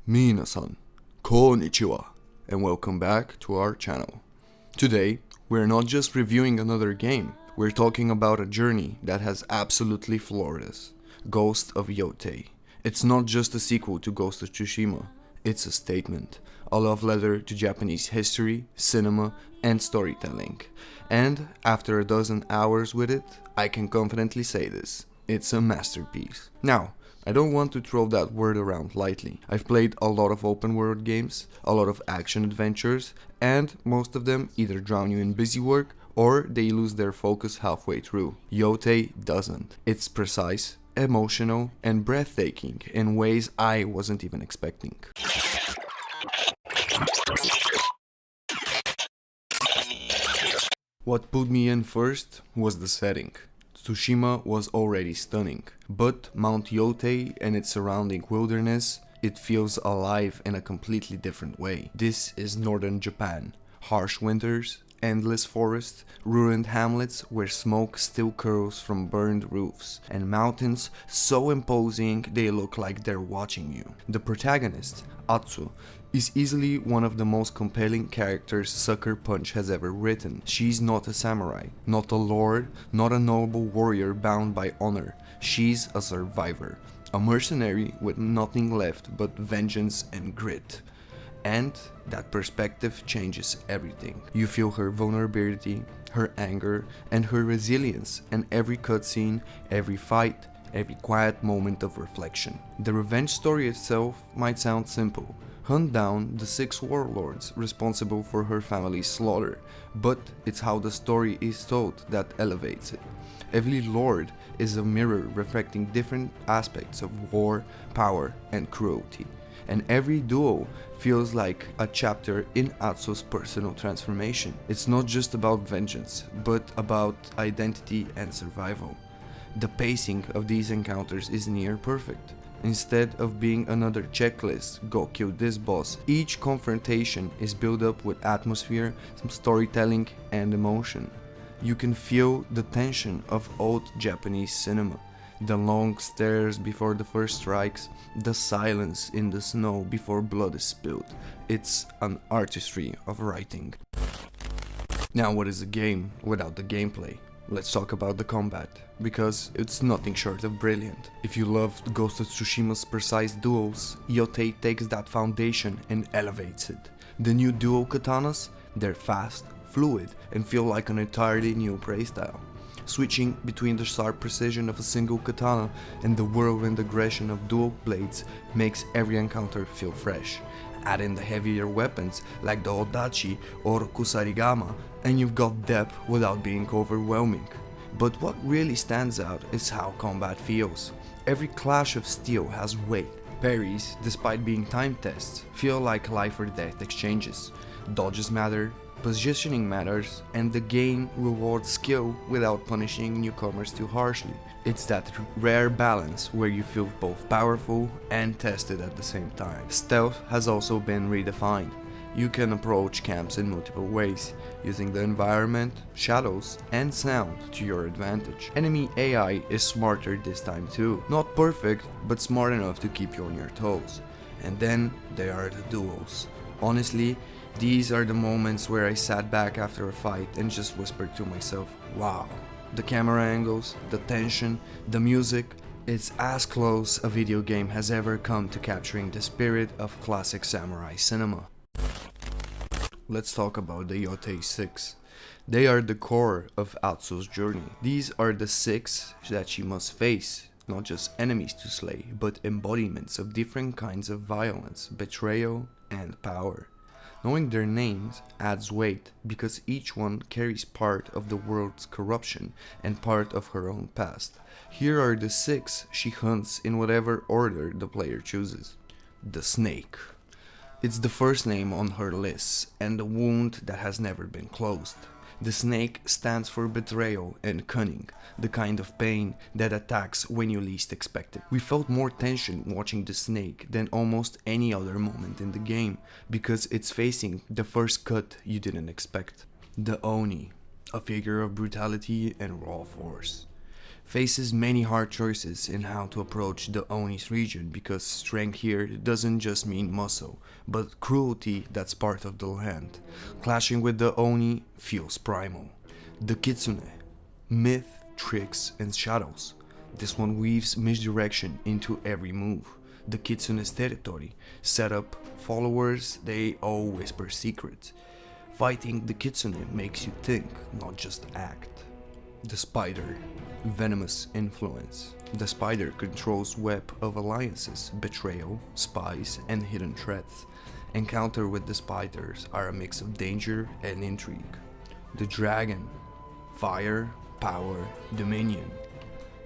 Minasan, konnichiwa, and welcome back to our channel. Today, we're not just reviewing another game, we're talking about a journey that has absolutely floored us. Ghost of Yotei. It's not just a sequel to Ghost of Tsushima, it's a statement, a love letter to Japanese history, cinema, and storytelling. And after a dozen hours with it, I can confidently say this, it's a masterpiece. Now, I don't want to throw that word around lightly. I've played a lot of open world games, a lot of action adventures, and most of them either drown you in busy work or they lose their focus halfway through. Yotei doesn't. It's precise, emotional, and breathtaking in ways I wasn't even expecting. What put me in first was the setting. Tsushima was already stunning, but Mount Yotei and its surrounding wilderness, it feels alive in a completely different way. This is northern Japan. Harsh winters, endless forests, ruined hamlets where smoke still curls from burned roofs, and mountains so imposing they look like they're watching you. The protagonist, Atsu, is easily one of the most compelling characters Sucker Punch has ever written. She's not a samurai, not a lord, not a noble warrior bound by honor. She's a survivor, a mercenary with nothing left but vengeance and grit. And that perspective changes everything. You feel her vulnerability, her anger, and her resilience in every cutscene, every fight, every quiet moment of reflection. The revenge story itself might sound simple. Hunt down the 6 warlords responsible for her family's slaughter, but it's how the story is told that elevates it. Every lord is a mirror reflecting different aspects of war, power, and cruelty. And every duel feels like a chapter in Atsu's personal transformation. It's not just about vengeance, but about identity and survival. The pacing of these encounters is near perfect. Instead of being another checklist, go kill this boss, each confrontation is built up with atmosphere, some storytelling, and emotion. You can feel the tension of old Japanese cinema. The long stares before the first strikes, the silence in the snow before blood is spilled. It's an artistry of writing. Now, what is a game without the gameplay? Let's talk about the combat, because it's nothing short of brilliant. If you loved Ghost of Tsushima's precise duels, Yotei takes that foundation and elevates it. The new dual katanas, they're fast, fluid, and feel like an entirely new playstyle. Switching between the sharp precision of a single katana and the whirlwind aggression of dual blades makes every encounter feel fresh. Add in the heavier weapons like the Odachi or Kusarigama and you've got depth without being overwhelming. But what really stands out is how combat feels. Every clash of steel has weight. Parries, despite being time tests, feel like life or death exchanges. Dodges matter, positioning matters, and the game rewards skill without punishing newcomers too harshly. It's that rare balance where you feel both powerful and tested at the same time. Stealth has also been redefined. You can approach camps in multiple ways, using the environment, shadows, and sound to your advantage. Enemy AI is smarter this time too. Not perfect, but smart enough to keep you on your toes. And then there are the duels. Honestly, these are the moments where I sat back after a fight and just whispered to myself, wow. The camera angles, the tension, the music, it's as close a video game has ever come to capturing the spirit of classic samurai cinema. Let's talk about the Yotei Six. They are the core of Atsu's journey. These are the 6 that she must face, not just enemies to slay, but embodiments of different kinds of violence, betrayal, and power. Knowing their names adds weight because each one carries part of the world's corruption and part of her own past. Here are the 6 she hunts in whatever order the player chooses. The Snake. It's the first name on her list and the wound that has never been closed. The snake stands for betrayal and cunning, the kind of pain that attacks when you least expect it. We felt more tension watching the snake than almost any other moment in the game, because it's facing the first cut you didn't expect. The Oni, a figure of brutality and raw force. faces many hard choices in how to approach the Oni's region, because strength here doesn't just mean muscle, but cruelty that's part of the land. Clashing with the Oni feels primal. The Kitsune, myth, tricks, and shadows. This one weaves misdirection into every move. The Kitsune's territory, set up followers, they all whisper secrets. Fighting the Kitsune makes you think, not just act. The Spider, venomous influence. The Spider controls web of alliances, betrayal, spies, and hidden threats. Encounter with the spiders are a mix of danger and intrigue. The Dragon, fire, power, dominion.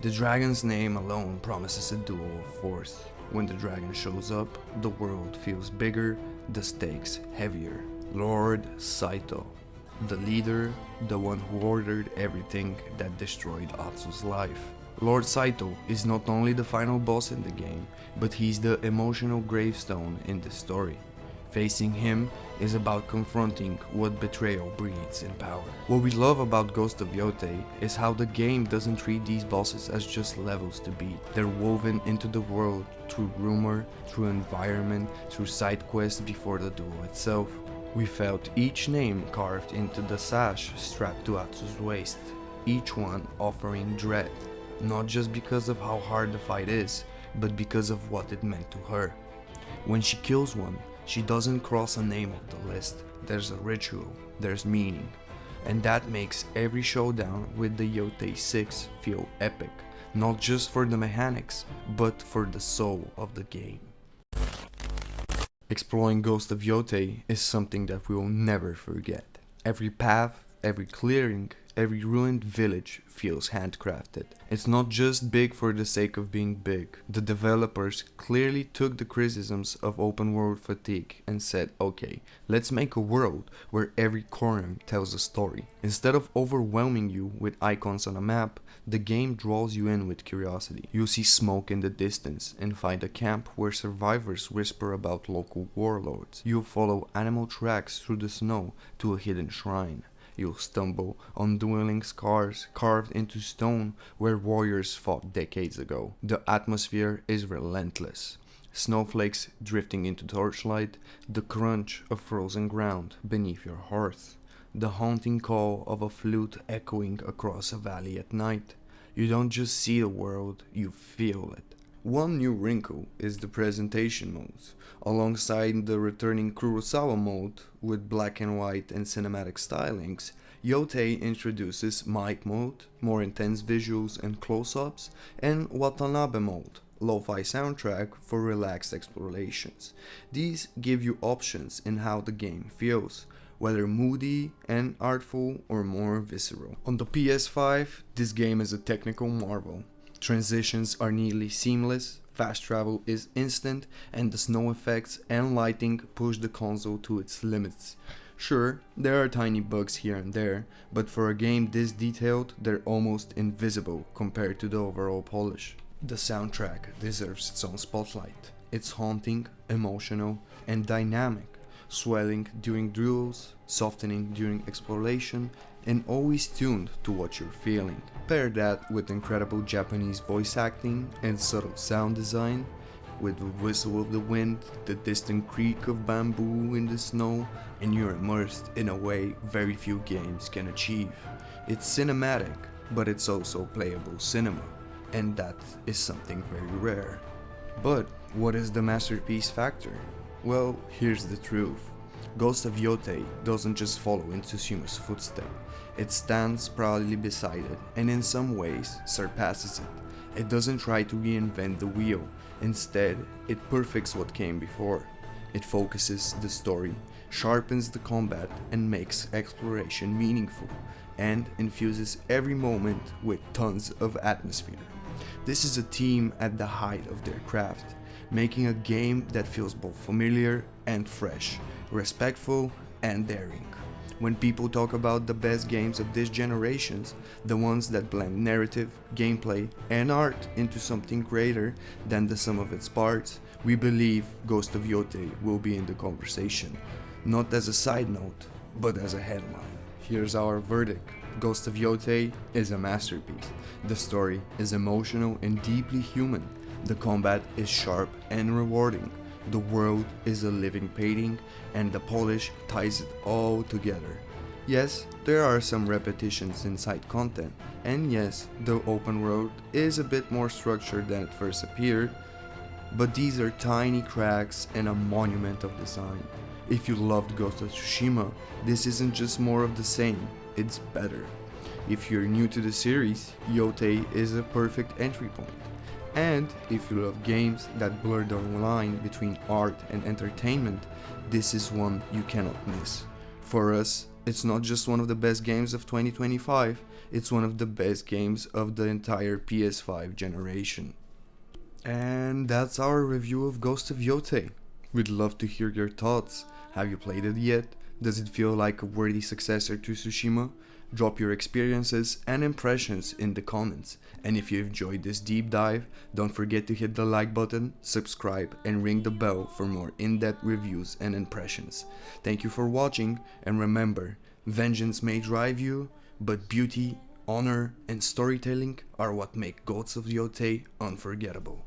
The dragon's name alone promises a duel of force. When the dragon shows up, the world feels bigger, the stakes heavier. Lord Saito, the leader, the one who ordered everything that destroyed Atsu's life. Lord Saito is not only the final boss in the game, but he's the emotional gravestone in the story. Facing him is about confronting what betrayal breeds in power. What we love about Ghost of Yotei is how the game doesn't treat these bosses as just levels to beat. They're woven into the world through rumor, through environment, through side quests before the duel itself. We felt each name carved into the sash strapped to Atsu's waist, each one offering dread, not just because of how hard the fight is, but because of what it meant to her. When she kills one, she doesn't cross a name off the list. There's a ritual, there's meaning, and that makes every showdown with the Yotei Six feel epic, not just for the mechanics, but for the soul of the game. Exploring Ghost of Yotei is something that we will never forget. Every path, every clearing, every ruined village feels handcrafted. It's not just big for the sake of being big. The developers clearly took the criticisms of open world fatigue and said, okay, let's make a world where every corner tells a story. Instead of overwhelming you with icons on a map, the game draws you in with curiosity. You'll see smoke in the distance and find a camp where survivors whisper about local warlords. You'll follow animal tracks through the snow to a hidden shrine. You'll stumble on dueling scars carved into stone where warriors fought decades ago. The atmosphere is relentless. Snowflakes drifting into torchlight, the crunch of frozen ground beneath your hearth, the haunting call of a flute echoing across a valley at night. You don't just see the world, you feel it. One new wrinkle is the presentation modes. Alongside the returning Kurosawa mode with black and white and cinematic stylings, Yotei introduces Might mode, more intense visuals and close-ups, and Watanabe mode, lo-fi soundtrack for relaxed explorations. These give you options in how the game feels, whether moody and artful or more visceral. On the PS5, this game is a technical marvel. Transitions are nearly seamless, fast travel is instant, and the snow effects and lighting push the console to its limits. Sure, there are tiny bugs here and there, but for a game this detailed, they're almost invisible compared to the overall polish. The soundtrack deserves its own spotlight. It's haunting, emotional, and dynamic, swelling during duels, softening during exploration, and always tuned to what you're feeling. Pair that with incredible Japanese voice acting and subtle sound design, with the whistle of the wind, the distant creak of bamboo in the snow, and you're immersed in a way very few games can achieve. It's cinematic, but it's also playable cinema, and that is something very rare. But what is the masterpiece factor? Well, here's the truth. Ghost of Yotei doesn't just follow in Tsushima's footsteps. It stands proudly beside it, and in some ways surpasses it. It doesn't try to reinvent the wheel. Instead, it perfects what came before. It focuses the story, sharpens the combat, and makes exploration meaningful, and infuses every moment with tons of atmosphere. This is a team at the height of their craft, making a game that feels both familiar and fresh, respectful and daring. When people talk about the best games of this generation, the ones that blend narrative, gameplay, and art into something greater than the sum of its parts, we believe Ghost of Yotei will be in the conversation, not as a side note, but as a headline. Here's our verdict. Ghost of Yotei is a masterpiece. The story is emotional and deeply human. The combat is sharp and rewarding. The world is a living painting, and the polish ties it all together. Yes, there are some repetitions in side content, and yes, the open world is a bit more structured than it first appeared, but these are tiny cracks and a monument of design. If you loved Ghost of Tsushima, this isn't just more of the same, it's better. If you're new to the series, Yotei is a perfect entry point. And if you love games that blur the line between art and entertainment, this is one you cannot miss. For us, it's not just one of the best games of 2025, it's one of the best games of the entire PS5 generation. And that's our review of Ghost of Yotei. We'd love to hear your thoughts. Have you played it yet? Does it feel like a worthy successor to Tsushima? Drop your experiences and impressions in the comments. And if you enjoyed this deep dive, don't forget to hit the like button, subscribe, and ring the bell for more in-depth reviews and impressions. Thank you for watching, and remember, vengeance may drive you, but beauty, honor, and storytelling are what make Ghosts of Yotei unforgettable.